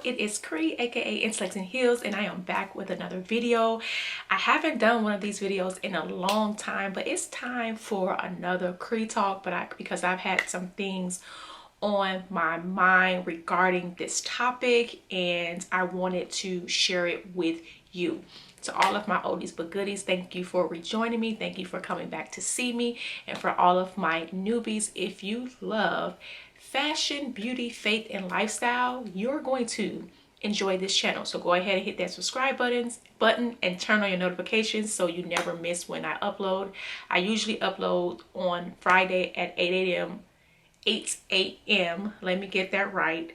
It is Cree, aka intellectinheels, and I am back with another video. I haven't done one of these videos in a long time, but it's time for another Cree talk. Because I've had some things on my mind regarding this topic, and I wanted to share it with you. To all of my oldies but goodies, thank you for rejoining me. Thank you for coming back to see me. And for all of my newbies, if you love fashion, beauty, faith, and lifestyle, you're going to enjoy this channel. So go ahead and hit that subscribe button and turn on your notifications so you never miss when I upload. I usually upload on Friday at 8 a.m. Let me get that right.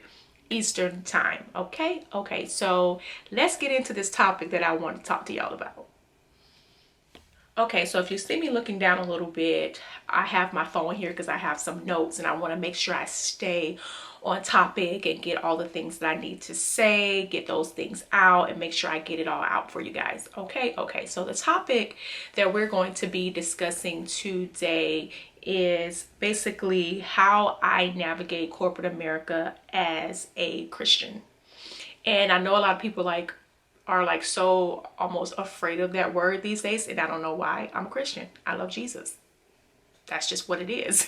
Eastern time. Okay, so let's get into this topic that I want to talk to y'all about. Okay, so if you see me looking down a little bit, I have my phone here because I have some notes and I want to make sure I stay on topic and get all the things that I need to say, get those things out, and make sure I get it all out for you guys. Okay, so the topic that we're going to be discussing today is basically how I navigate corporate America as a Christian. And I know a lot of people are so almost afraid of that word these days, and I don't know why. I'm a Christian. I love Jesus. That's just what it is.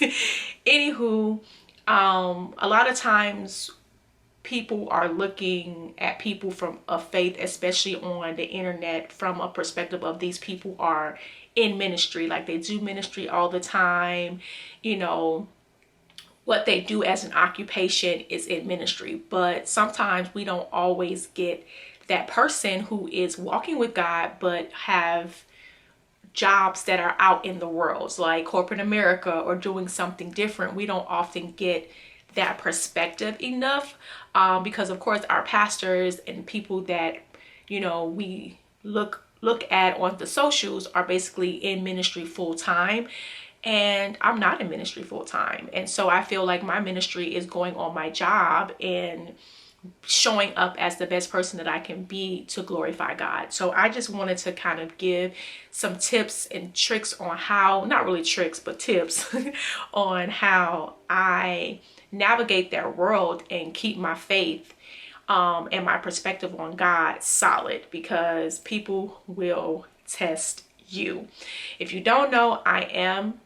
Anywho, a lot of times people are looking at people from a faith, especially on the internet, from a perspective of these people are in ministry, like they do ministry all the time. You know, what they do as an occupation is in ministry, but sometimes we don't always get that person who is walking with God but have jobs that are out in the world, like corporate America, or doing something different. We don't often get that perspective enough, because of course our pastors and people that, you know, we look at on the socials are basically in ministry full time, and I'm not in ministry full time. And so I feel like my ministry is going on my job and showing up as the best person that I can be to glorify God. So I just wanted to kind of give some tips and tricks on how, not really tricks, but tips on how I navigate that world and keep my faith and my perspective on God solid, because people will test you. If you don't know, I am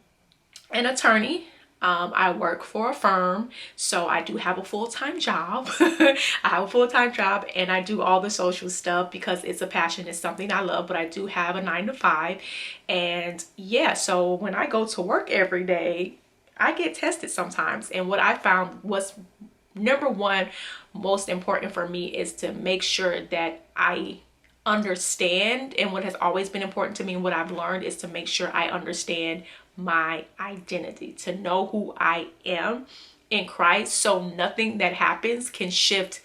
an attorney. I work for a firm, so I do have a full-time job. I have a full-time job, and I do all the social stuff because it's a passion. It's something I love, but I do have a 9-to-5. And yeah, so when I go to work every day, I get tested sometimes. And what I found was, number one, most important for me is to make sure that I understand, and what has always been important to me and what I've learned is to make sure I understand my identity, to know who I am in Christ, so nothing that happens can shift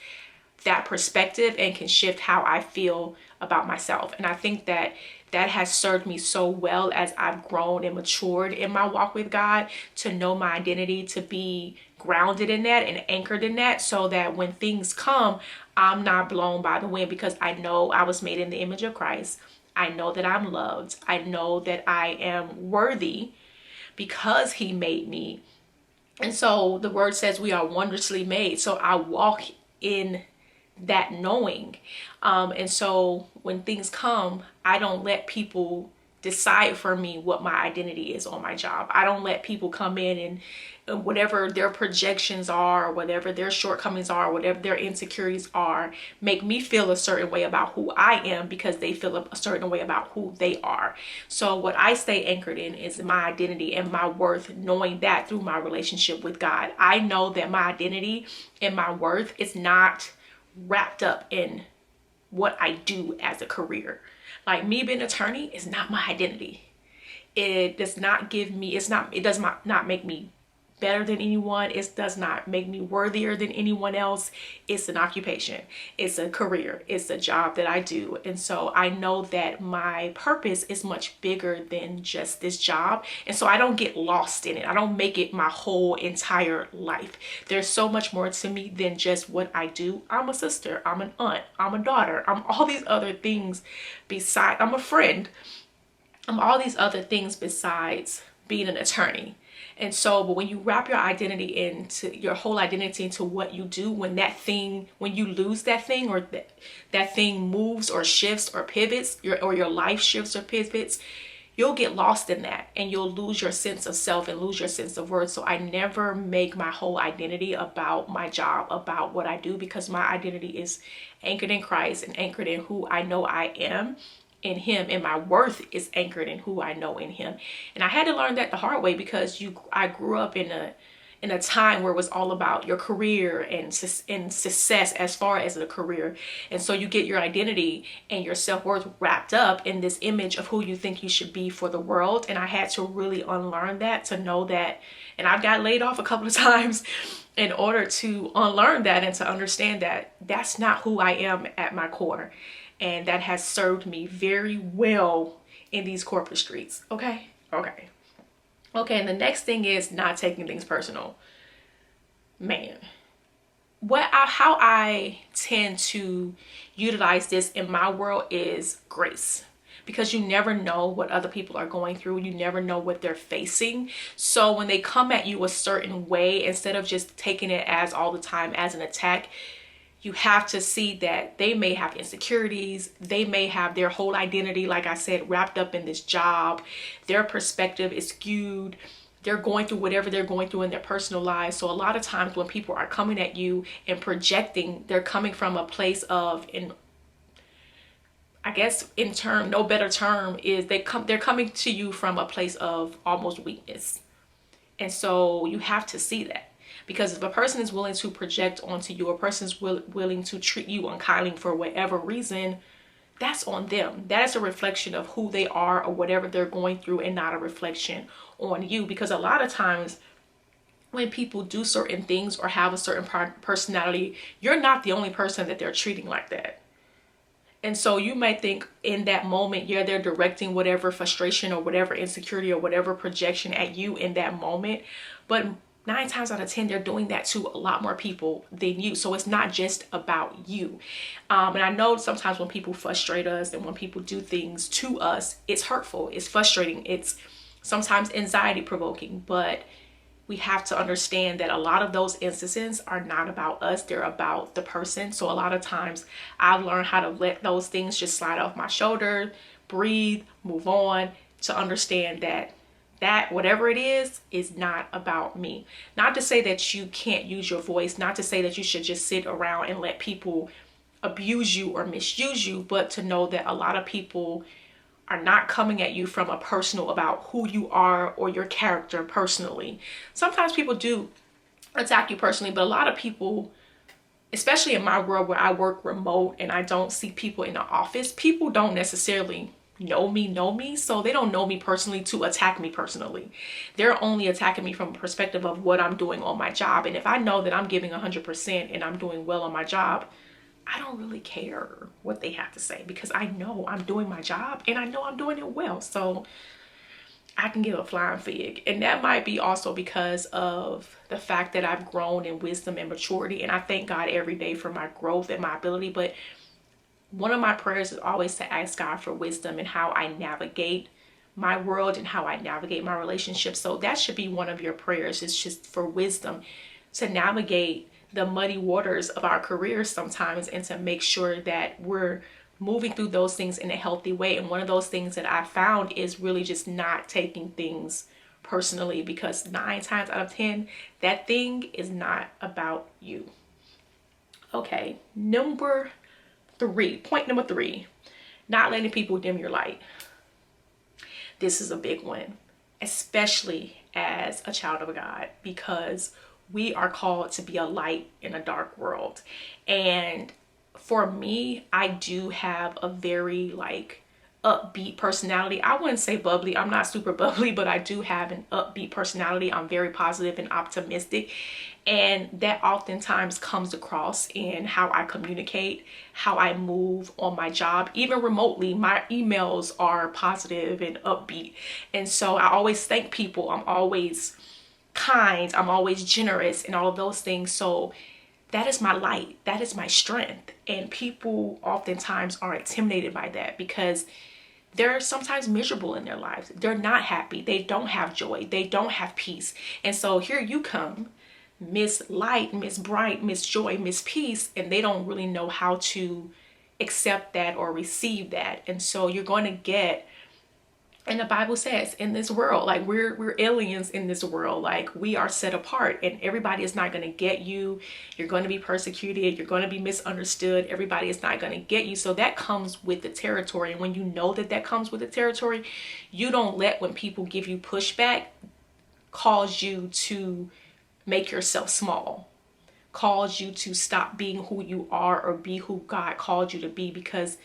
that perspective and can shift how I feel about myself. And I think that that has served me so well as I've grown and matured in my walk with God, to know my identity, to be grounded in that and anchored in that, so that when things come, I'm not blown by the wind, because I know I was made in the image of Christ. I know that I'm loved. I know that I am worthy because he made me. And so the word says we are wondrously made. So I walk in that knowing. And so when things come, I don't let people decide for me what my identity is on my job. I don't let people come in and whatever their projections are, whatever their shortcomings are, whatever their insecurities are, make me feel a certain way about who I am because they feel a certain way about who they are. So what I stay anchored in is my identity and my worth, knowing that through my relationship with God. I know that my identity and my worth is not wrapped up in what I do as a career. Like me being an attorney is not my identity. It does not give me, it does not make me better than anyone. It does not make me worthier than anyone else. It's an occupation. It's a career. It's a job that I do. And so I know that my purpose is much bigger than just this job. And so I don't get lost in it. I don't make it my whole entire life. There's so much more to me than just what I do. I'm a sister. I'm an aunt. I'm a daughter. I'm all these other things besides. I'm a friend. I'm all these other things besides being an attorney. And so, but when you wrap your identity into your whole identity into what you do, when you lose that thing, or that thing moves or shifts or pivots, or your life shifts or pivots, you'll get lost in that and you'll lose your sense of self and lose your sense of worth. So I never make my whole identity about my job, about what I do, because my identity is anchored in Christ and anchored in who I know I am in him, and my worth is anchored in who I know in him. And I had to learn that the hard way, because I grew up in a time where it was all about your career and success as far as a career. And so you get your identity and your self-worth wrapped up in this image of who you think you should be for the world. And I had to really unlearn that, to know that. And I've got laid off a couple of times in order to unlearn that and to understand that that's not who I am at my core. And that has served me very well in these corporate streets. Okay. And the next thing is not taking things personal. Man, how I tend to utilize this in my world is grace. Because you never know what other people are going through. You never know what they're facing. So when they come at you a certain way, instead of just taking it as all the time as an attack, you have to see that they may have insecurities. They may have their whole identity, like I said, wrapped up in this job. Their perspective is skewed. They're going through whatever they're going through in their personal lives. So a lot of times when people are coming at you and projecting, they're coming from a place of, no better term is they're coming to you from a place of almost weakness. And so you have to see that. Because if a person is willing to project onto you, a person is willing to treat you unkindly for whatever reason, that's on them. That is a reflection of who they are or whatever they're going through, and not a reflection on you. Because a lot of times when people do certain things or have a certain personality, you're not the only person that they're treating like that. And so you might think in that moment, yeah, they're directing whatever frustration or whatever insecurity or whatever projection at you in that moment. But 9 times out of 10, they're doing that to a lot more people than you. So it's not just about you. And I know sometimes when people frustrate us and when people do things to us, it's hurtful, it's frustrating, it's sometimes anxiety provoking. But we have to understand that a lot of those instances are not about us, they're about the person. So a lot of times I've learned how to let those things just slide off my shoulder, breathe, move on, to understand that whatever it is not about me. Not to say that you can't use your voice, not to say that you should just sit around and let people abuse you or misuse you, but to know that a lot of people are not coming at you from a personal about who you are or your character personally. Sometimes people do attack you personally, but a lot of people, especially in my world where I work remote and I don't see people in the office, people don't necessarily know me, so they don't know me personally to attack me personally. They're only attacking me from a perspective of what I'm doing on my job. And if I know that I'm giving 100% and I'm doing well on my job, I don't really care what they have to say, because I know I'm doing my job and I know I'm doing it well. So I can give a flying fig. And that might be also because of the fact that I've grown in wisdom and maturity, and I thank God every day for my growth and my ability. But one of my prayers is always to ask God for wisdom in how I navigate my world and how I navigate my relationships. So that should be one of your prayers, is just for wisdom to navigate the muddy waters of our careers sometimes, and to make sure that we're moving through those things in a healthy way. And one of those things that I found is really just not taking things personally, because 9 times out of 10, that thing is not about you. Okay, point number 3, not letting people dim your light. This is a big one, especially as a child of God, because we are called to be a light in a dark world. And for me, I do have a very upbeat personality. I wouldn't say bubbly. I'm not super bubbly, but I do have an upbeat personality. I'm very positive and optimistic. And that oftentimes comes across in how I communicate, how I move on my job. Even remotely, my emails are positive and upbeat. And so I always thank people. I'm always kind. I'm always generous and all of those things. So that is my light. That is my strength. And people oftentimes are intimidated by that, because they're sometimes miserable in their lives. They're not happy. They don't have joy. They don't have peace. And so here you come, Miss Light, Miss Bright, Miss Joy, Miss Peace, and they don't really know how to accept that or receive that. And so you're going to get, and the Bible says, in this world, like we're aliens in this world, like we are set apart, and everybody is not going to get you. You're going to be persecuted, you're going to be misunderstood, everybody is not going to get you. So that comes with the territory, and when you know that that comes with the territory, you don't let, when people give you pushback, cause you to make yourself small, cause you to stop being who you are or be who God called you to be, because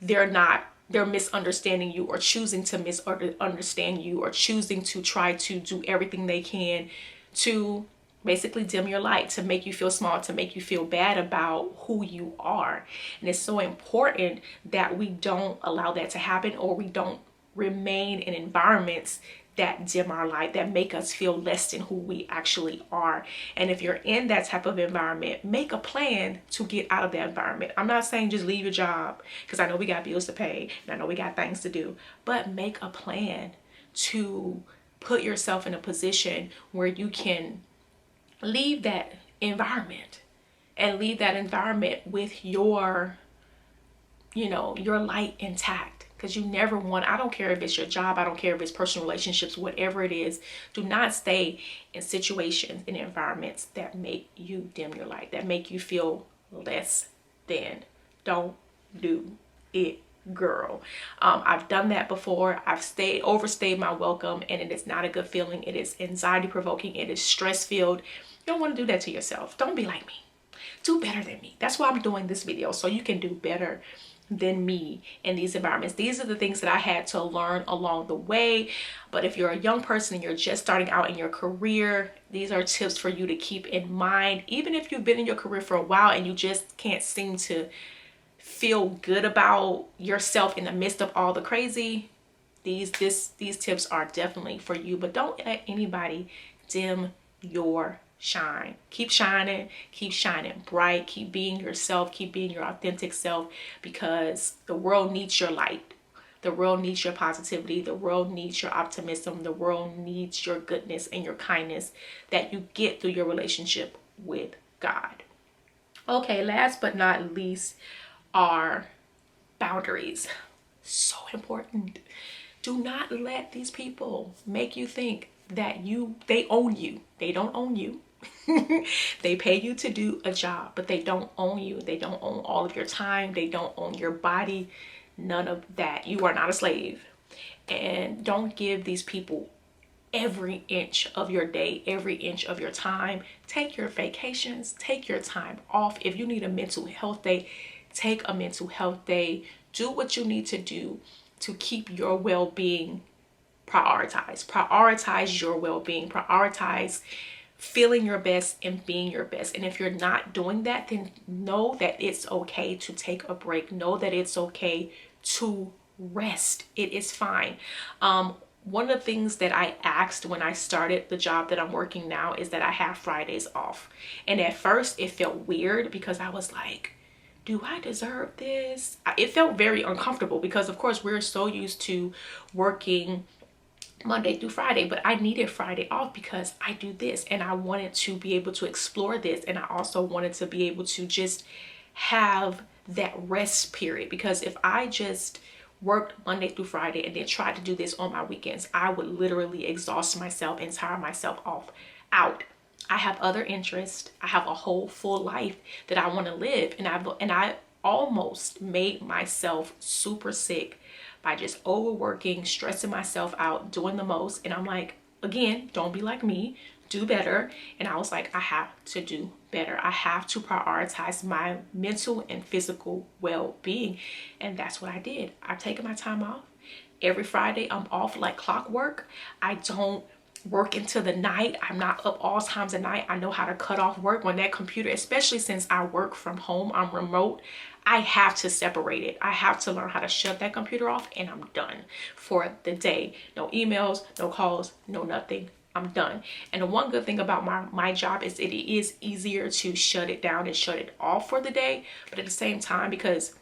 they're misunderstanding you, or choosing to misunderstand you, or choosing to try to do everything they can to basically dim your light, to make you feel small, to make you feel bad about who you are. And it's so important that we don't allow that to happen, or we don't remain in environments that dim our light, that make us feel less than who we actually are. And if you're in that type of environment, make a plan to get out of that environment. I'm not saying just leave your job, because I know we got bills to pay and I know we got things to do, but make a plan to put yourself in a position where you can leave that environment, and leave that environment with your light intact. Because you never want, I don't care if it's your job, I don't care if it's personal relationships, whatever it is, do not stay in situations, in environments that make you dim your light, that make you feel less than. Don't do it, girl. I've done that before. I've overstayed my welcome, and it is not a good feeling. It is anxiety provoking. It is stress filled. You don't want to do that to yourself. Don't be like me. Do better than me. That's why I'm doing this video, so you can do better than me in these environments. These are the things that I had to learn along the way. But if you're a young person and you're just starting out in your career, these are tips for you to keep in mind. Even if you've been in your career for a while and you just can't seem to feel good about yourself in the midst of all the crazy, these tips are definitely for you. But don't let anybody dim your shine. Keep shining bright, keep being yourself, keep being your authentic self, because the world needs your light. The world needs your positivity. The world needs your optimism. The world needs your goodness and your kindness that you get through your relationship with God. Okay, last but not least are boundaries. So important. Do not let these people make you think that they own you. They don't own you. They pay you to do a job, but they don't own you. They don't own all of your time. They don't own your body. None of that. You are not a slave. And don't give these people every inch of your day, every inch of your time. Take your vacations, take your time off. If you need a mental health day, take a mental health day. Do what you need to do to keep your well-being prioritized. Prioritize your well-being. Prioritize feeling your best and being your best. And if you're not doing that, then know that it's okay to take a break. Know that it's okay to rest. It is fine. One of the things that I asked when I started the job that I'm working now is that I have Fridays off. And at first it felt weird, because I was like, do I deserve this? It felt very uncomfortable, because of course we're so used to working Monday through Friday, but I needed Friday off because I do this, and I wanted to be able to explore this, and I also wanted to be able to just have that rest period, because if I just worked Monday through Friday and then tried to do this on my weekends, I would literally exhaust myself and tire myself out. I have other interests. I have a whole full life that I want to live, and I almost made myself super sick by just overworking, stressing myself out, doing the most. And I'm like, again, don't be like me, do better. And I was like, I have to do better. I have to prioritize my mental and physical well-being. And that's what I did. I've taken my time off. Every Friday I'm off like clockwork. I don't work into the night. I'm not up all times of night. I know how to cut off work when that computer, especially since I work from home, I'm remote, I have to separate it. I have to learn how to shut that computer off, and I'm done for the day. No emails, no calls, no nothing. I'm done. And the one good thing about my job is it is easier to shut it down and shut it off for the day. But at the same time, because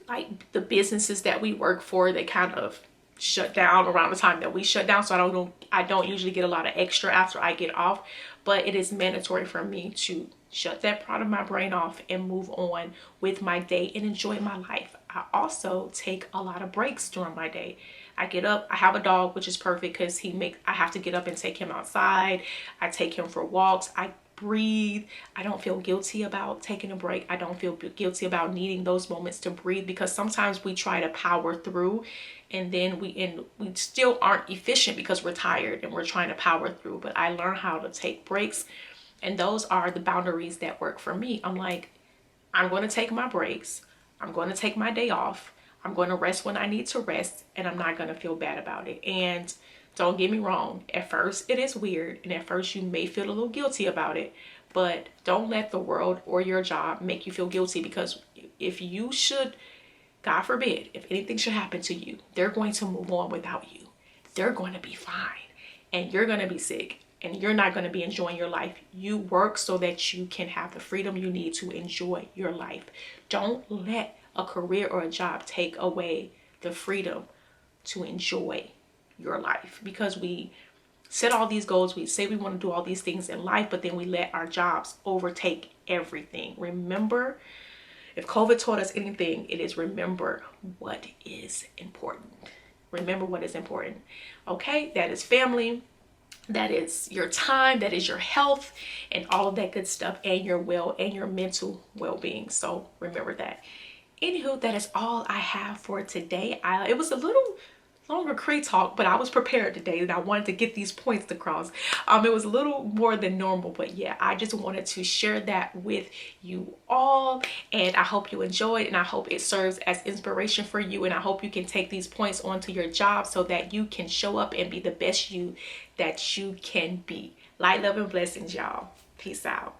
like the businesses that we work for, they kind of shut down around the time that we shut down. So I don't usually get a lot of extra after I get off, but it is mandatory for me to shut that part of my brain off and move on with my day and enjoy my life. I also take a lot of breaks during my day. I get up, I have a dog, which is perfect because I have to get up and take him outside. I take him for walks. I breathe. I don't feel guilty about taking a break. I don't feel guilty about needing those moments to breathe, because sometimes we try to power through and then we still aren't efficient because we're tired and we're trying to power through. But I learned how to take breaks, and those are the boundaries that work for me. I'm like, I'm going to take my breaks. I'm going to take my day off. I'm going to rest when I need to rest, and I'm not going to feel bad about it. And don't get me wrong, at first it is weird, and at first you may feel a little guilty about it, but don't let the world or your job make you feel guilty, because if you should, God forbid, if anything should happen to you, they're going to move on without you. They're going to be fine, and you're going to be sick, and you're not going to be enjoying your life. You work so that you can have the freedom you need to enjoy your life. Don't let a career or a job take away the freedom to enjoy your life, because we set all these goals, we say we want to do all these things in life, but then we let our jobs overtake everything. Remember, if COVID taught us anything, it is remember what is important. Remember what is important. Okay, that is family, that is your time, that is your health, and all of that good stuff, and your mental well-being. So remember that. Anywho, that is all I have for today. It was a little longer Cree talk, but I was prepared today and I wanted to get these points across. It was a little more than normal, but yeah, I just wanted to share that with you all, and I hope you enjoyed, and I hope it serves as inspiration for you, and I hope you can take these points onto your job so that you can show up and be the best you that you can be. Light, love, and blessings, y'all. Peace out.